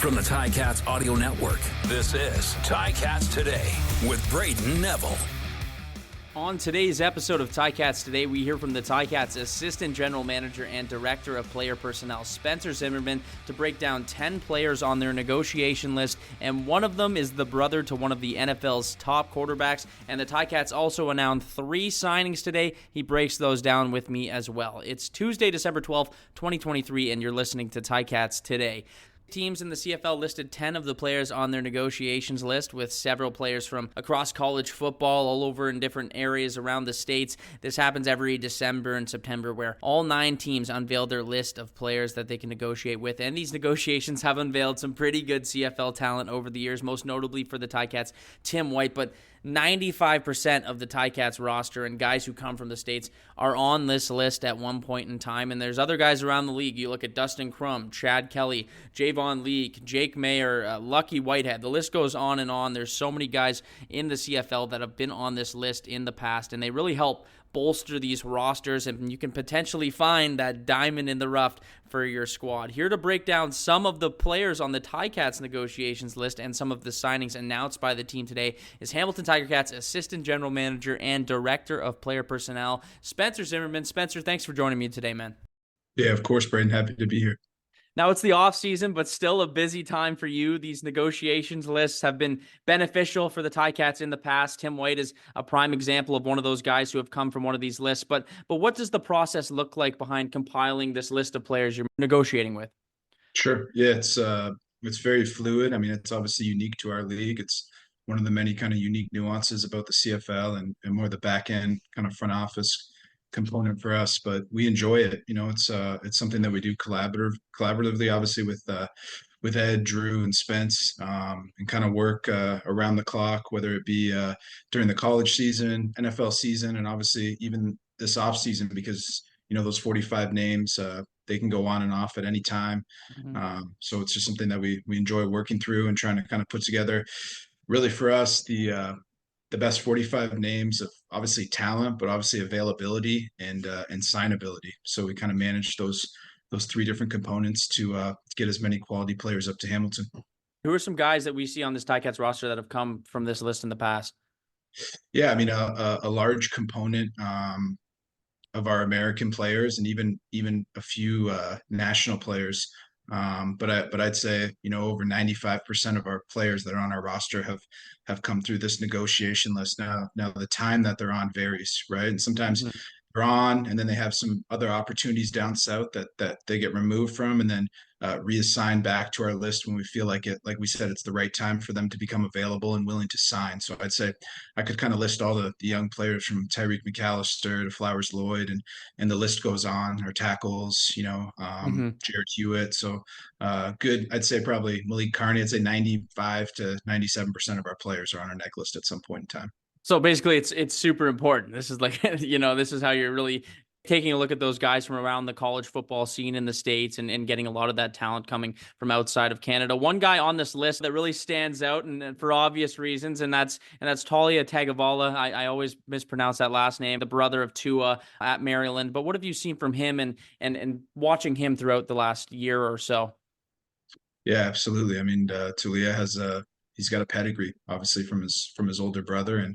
From the Ticats Audio Network, this is Ticats Today with Braden Neville. On today's episode of Ticats Today, we hear from the Ticats Assistant General Manager and Director of Player Personnel, Spencer Zimmerman, to break down 10 players on their negotiation list, and one of them is the brother to one of the NFL's top quarterbacks, and the Ticats also announced 3 signings today. He breaks those down with me as well. It's Tuesday, December 12th, 2023, and you're listening to Ticats Today. Teams in the CFL listed 10 of the players on their negotiations list, with several players from across college football all over in different areas around the states. This happens every December and September, where all 9 teams unveil their list of players that they can negotiate with. And these negotiations have unveiled some pretty good CFL talent over the years, most notably for the Ticats, Tim White. But 95% of the Ticats roster and guys who come from the States are on this list at one point in time, and there's other guys around the league. You look at Dustin Crum, Chad Kelly, Javon Leake, Jake Mayer, Lucky Whitehead. The list goes on and on. There's so many guys in the CFL that have been on this list in the past, and they really help bolster these rosters, and you can potentially find that diamond in the rough for your squad. Here to break down some of the players on the Ticats negotiations list and some of the signings announced by the team today is Hamilton Tiger Cats Assistant General Manager and Director of Player Personnel, Spencer Zimmerman. Spencer, thanks for joining me today, man. Yeah, of course, Braden. Happy to be here. Now, it's the off season, but still a busy time for you. These negotiations lists have been beneficial for the Ticats in the past. Tim White is a prime example of one of those guys who have come from one of these lists. But what does the process look like behind compiling this list of players you're negotiating with? Sure. Yeah, it's very fluid. I mean, it's obviously unique to our league. It's one of the many kind of unique nuances about the CFL and more the back end kind of front office component for us, but we enjoy it. You know, it's something that we do collaboratively, obviously with Ed, Drew, and Spence, and kind of work around the clock, whether it be during the college season, NFL season, and obviously even this off season, because those 45 names, they can go on and off at any time. So it's just something that we enjoy working through and trying to kind of put together. Really, for us, the best 45 names of obviously talent, but obviously availability and signability. So we kind of manage those 3 different components to get as many quality players up to Hamilton. Who are some guys that we see on this Ticats roster that have come from this list in the past? Yeah, I mean, a large component of our American players, and even a few national players. But I'd say over 95% of our players that are on our roster have come through this negotiation list. Now the time that they're on varies, right? And sometimes they're on, and then they have some other opportunities down south that they get removed from, and then reassigned back to our list when we feel like it. Like we said, it's the right time for them to become available and willing to sign. So I'd say I could kind of list all the young players from Tyreek McAllister to Flowers Lloyd, and the list goes on. Our tackles, Jared Hewitt. So good. I'd say probably Malik Carney. I'd say 95 to 97% of our players are on our neck list at some point in time. So basically, it's super important. This is like, this is how you're really taking a look at those guys from around the college football scene in the States and getting a lot of that talent coming from outside of Canada. One guy on this list that really stands out, and for obvious reasons, and that's Talia Tagovailoa. I always mispronounce that last name, the brother of Tua at Maryland. But what have you seen from him and watching him throughout the last year or so? Yeah, absolutely. I mean, Talia he's got a pedigree, obviously from his older brother, and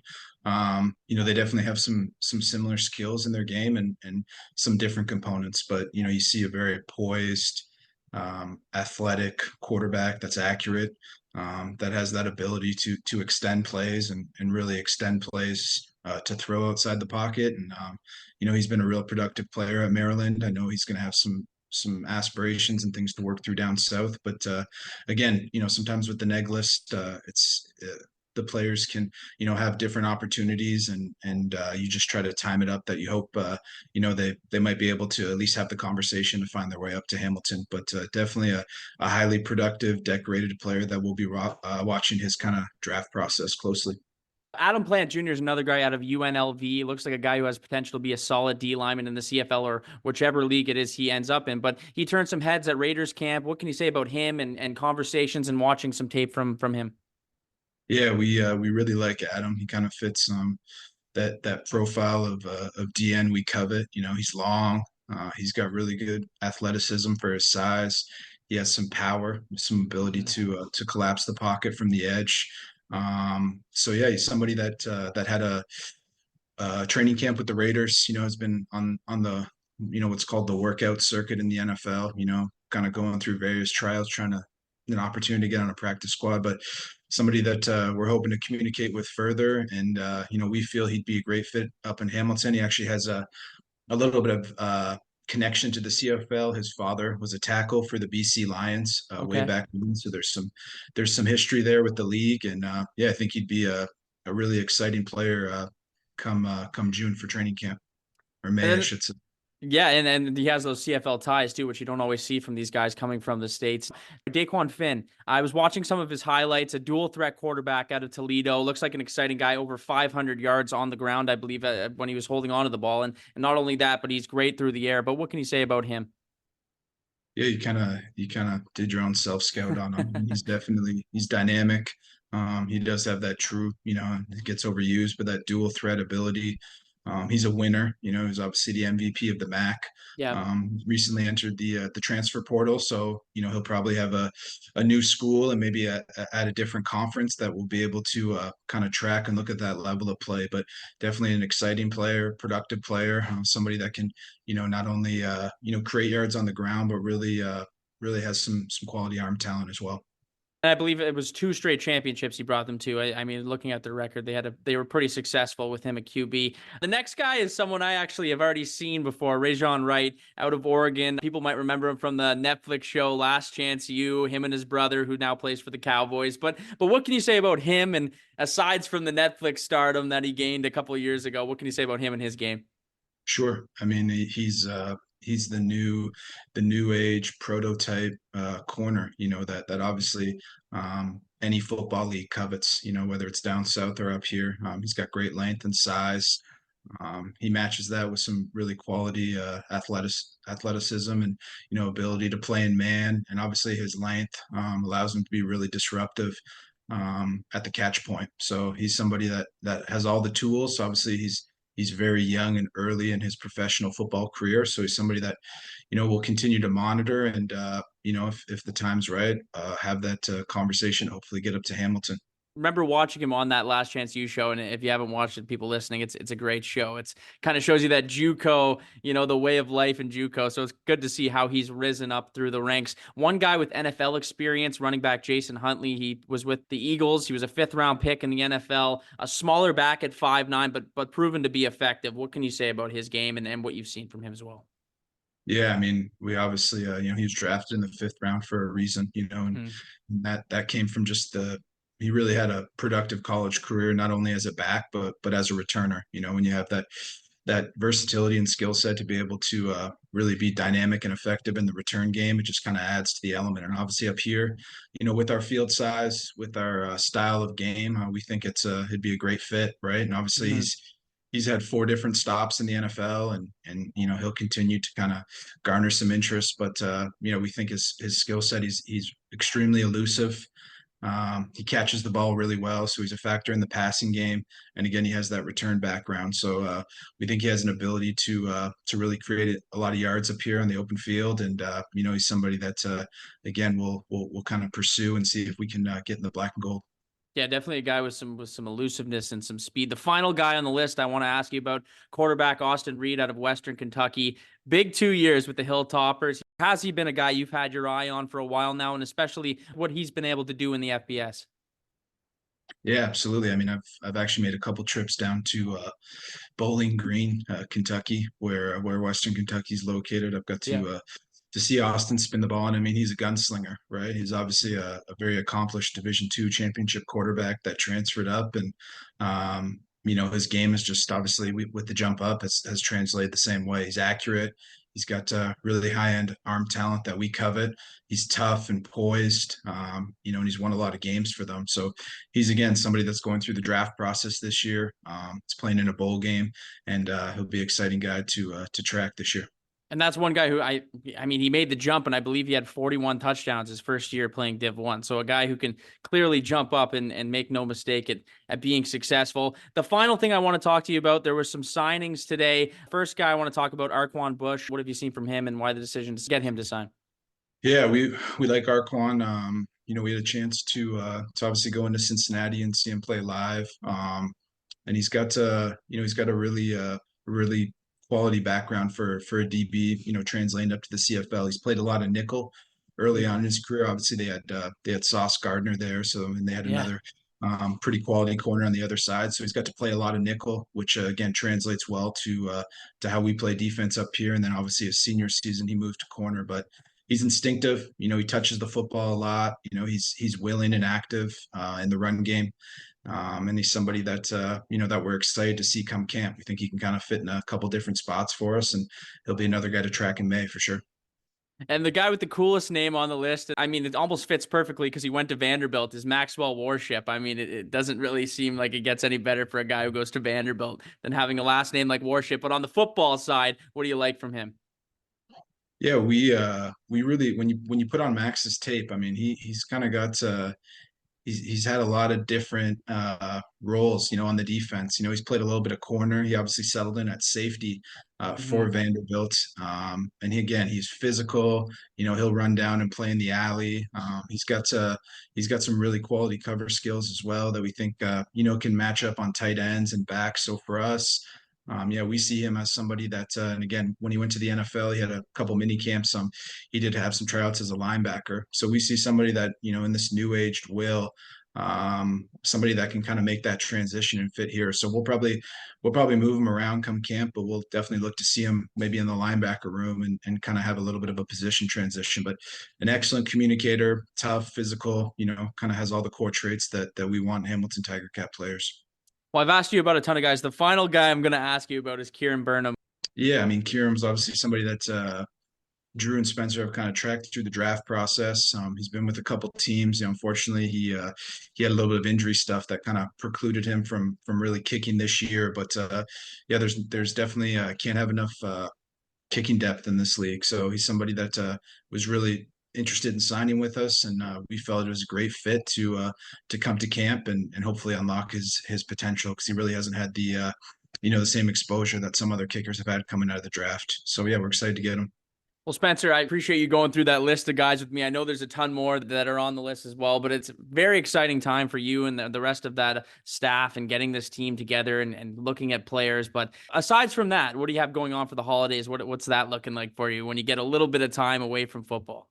they definitely have some similar skills in their game and some different components. But you see a very poised, athletic quarterback that's accurate, that has that ability to extend plays and really extend plays to throw outside the pocket. And he's been a real productive player at Maryland. I know he's going to have some aspirations and things to work through down south, but again, sometimes with the neg list, it's the players can have different opportunities, and you just try to time it up that you hope they might be able to at least have the conversation to find their way up to Hamilton. But definitely a highly productive, decorated player that will be watching his kind of draft process closely. Adam Plant Jr. is another guy out of UNLV. Looks like a guy who has potential to be a solid D lineman in the CFL or whichever league it is he ends up in. But he turned some heads at Raiders camp. What can you say about him and conversations and watching some tape from him? Yeah, we really like Adam. He kind of fits that profile of DN we covet. He's long. He's got really good athleticism for his size. he has some power, some ability to collapse the pocket from the edge. So yeah, he's somebody that had a training camp with the Raiders. Has been on the what's called the workout circuit in the NFL. Kind of going through various trials, trying to an opportunity to get on a practice squad. But somebody that we're hoping to communicate with further, and we feel he'd be a great fit up in Hamilton. He actually has a little bit of connection to the CFL. His father was a tackle for the BC Lions way Okay. back when, so there's some history there with the league, and yeah, I think he'd be a really exciting player come June for training camp, or And May, I then should say. yeah, and he has those CFL ties too, which you don't always see from these guys coming from the States. Daquan Finn, I was watching some of his highlights, a dual threat quarterback out of Toledo. Looks like an exciting guy, over 500 yards on the ground, I believe, when he was holding onto the ball. And not only that, but he's great through the air. But what can you say about him? Yeah, you kind of did your own self scout on him. He's dynamic. He does have that true, it gets overused, but that dual threat ability. He's a winner. He's obviously the MVP of the MAC. Yeah. Recently entered the transfer portal, so he'll probably have a new school and maybe at a different conference that will be able to kind of track and look at that level of play. But definitely an exciting player, productive player, somebody that can not only create yards on the ground, but really has some quality arm talent as well. And I believe it was 2 straight championships he brought them to. I mean, looking at their record, they were pretty successful with him at QB. The next guy is someone I actually have already seen before, Rajon Wright out of Oregon. People might remember him from the Netflix show Last Chance U, him and his brother who now plays for the Cowboys. But what can you say about him? And aside from the Netflix stardom that he gained a couple of years ago, what can you say about him and his game? Sure. I mean, he's the new age prototype corner. That obviously any football league covets. Whether it's down south or up here. He's got great length and size. He matches that with some really quality athleticism and ability to play in man, and obviously his length allows him to be really disruptive at the catch point. So he's somebody that has all the tools. So obviously he's very young and early in his professional football career. So he's somebody that we'll continue to monitor, and if the time's right, have that conversation. Hopefully, get up to Hamilton. Remember watching him on that Last Chance U show, and if you haven't watched it, people listening, it's a great show. It's kind of shows you that JUCO, the way of life in JUCO. So it's good to see how he's risen up through the ranks. One guy with NFL experience, running back Jason Huntley. He was with the Eagles. He was a 5th-round pick in the NFL. A smaller back at 5'9", but proven to be effective. What can you say about his game and what you've seen from him as well? Yeah, I mean, we obviously, he was drafted in the 5th round for a reason, and Mm-hmm. that came from just he really had a productive college career, not only as a back, but as a returner. When you have that versatility and skill set to be able to really be dynamic and effective in the return game, it just kind of adds to the element. And obviously up here, with our field size, with our style of game, we think it'd be a great fit, right? And obviously Mm-hmm. he's had 4 different stops in the NFL, and he'll continue to kind of garner some interest. But we think his skill set, he's extremely elusive. He catches the ball really well, so he's a factor in the passing game. And again, he has that return background, so we think he has an ability to really create a lot of yards up here on the open field. And he's somebody that again we'll kind of pursue and see if we can get in the black and gold. Yeah, definitely a guy with some elusiveness and some speed. The final guy on the list I want to ask you about, quarterback Austin Reed out of Western Kentucky. Big 2 years with the Hilltoppers. Has he been a guy you've had your eye on for a while now, and especially what he's been able to do in the FBS? Yeah, absolutely. I mean, I've actually made a couple trips down to Bowling Green, Kentucky, where Western Kentucky is located. I've got Yeah. to see Austin spin the ball. And I mean, he's a gunslinger, right? He's obviously a very accomplished Division II championship quarterback that transferred up. And, his game is just obviously with the jump up has translated the same way. He's accurate. He's got really high end arm talent that we covet. He's tough and poised, and he's won a lot of games for them. So he's, again, somebody that's going through the draft process this year. He's playing in a bowl game, and he'll be an exciting guy to track this year. And that's one guy who I mean, he made the jump, and I believe he had 41 touchdowns his first year playing Div 1. So a guy who can clearly jump up and make no mistake at being successful. The final thing I want to talk to you about, there were some signings today. First guy I want to talk about, Arquan Bush. What have you seen from him, and why the decision to get him to sign? Yeah, we like Arquan. We had a chance to obviously go into Cincinnati and see him play live. And he's got a really quality background for a DB. Translating up to the CFL. He's played a lot of nickel early on in his career. Obviously, they had Sauce Gardner there, so and they had Yeah. another pretty quality corner on the other side. So he's got to play a lot of nickel, which again translates well to how we play defense up here. And then obviously his senior season, he moved to corner, but he's instinctive. He touches the football a lot. He's willing and active in the run game. And he's somebody that we're excited to see come camp. We think he can kind of fit in a couple different spots for us, and he'll be another guy to track in May for sure. And the guy with the coolest name on the list, I mean, it almost fits perfectly because he went to Vanderbilt, is Maxwell Warship. I mean, it doesn't really seem like it gets any better for a guy who goes to Vanderbilt than having a last name like Warship. But on the football side, what do you like from him? Yeah, we really when you put on Max's tape, I mean he's kind of got he's had a lot of different roles, on the defense. He's played a little bit of corner. He obviously settled in at safety for Vanderbilt. And he's physical. He'll run down and play in the alley. He's got some really quality cover skills as well that we think can match up on tight ends and backs. So for us, yeah, we see him as somebody that, and again, when he went to the NFL, he had a couple mini camps. He did have some tryouts as a linebacker. So we see somebody that, in this new aged will, somebody that can kind of make that transition and fit here. So we'll probably move him around come camp, but we'll definitely look to see him maybe in the linebacker room and kind of have a little bit of a position transition. But an excellent communicator, tough, physical, kind of has all the core traits that we want Hamilton Tiger Cat players. Well, I've asked you about a ton of guys. The final guy I'm going to ask you about is Kieran Burnham. Yeah, I mean, Kieran's obviously somebody that Drew and Spencer have kind of tracked through the draft process. He's been with a couple teams. Unfortunately, he had a little bit of injury stuff that kind of precluded him from really kicking this year. But yeah, there's definitely can't have enough kicking depth in this league. So he's somebody that was really interested in signing with us, and we felt it was a great fit to come to camp and hopefully unlock his potential, because he really hasn't had the same exposure that some other kickers have had coming out of the draft. So yeah, we're excited to get him. Well, Spencer, I appreciate you going through that list of guys with me. I know there's a ton more that are on the list as well, but it's a very exciting time for you and the rest of that staff and getting this team together and looking at players. But aside from that, what do you have going on for the holidays? What's that looking like for you when you get a little bit of time away from football?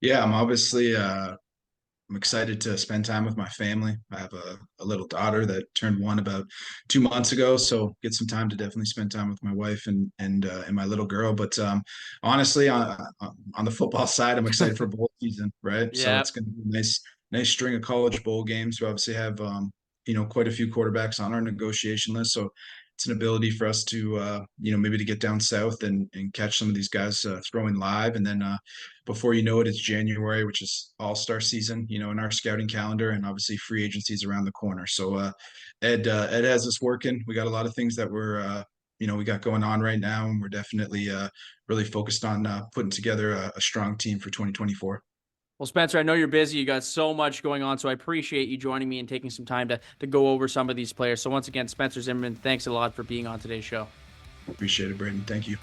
Yeah, I'm excited to spend time with my family. I have a little daughter that turned one about 2 months ago, so get some time to definitely spend time with my wife and my little girl. But honestly, on the football side, I'm excited for bowl season, right? So Yeah. it's going to be a nice string of college bowl games. We obviously have quite a few quarterbacks on our negotiation list, so it's an ability for us to maybe to get down south and catch some of these guys throwing live, and then before you know it, it's January, which is all-star season, in our scouting calendar, and obviously free agency is around the corner. So Ed has us working. We got a lot of things that we got going on right now, and we're definitely really focused on putting together a strong team for 2024. Well, Spencer, I know you're busy. You got so much going on, so I appreciate you joining me and taking some time to go over some of these players. So once again, Spencer Zimmerman, thanks a lot for being on today's show. Appreciate it, Braden. Thank you.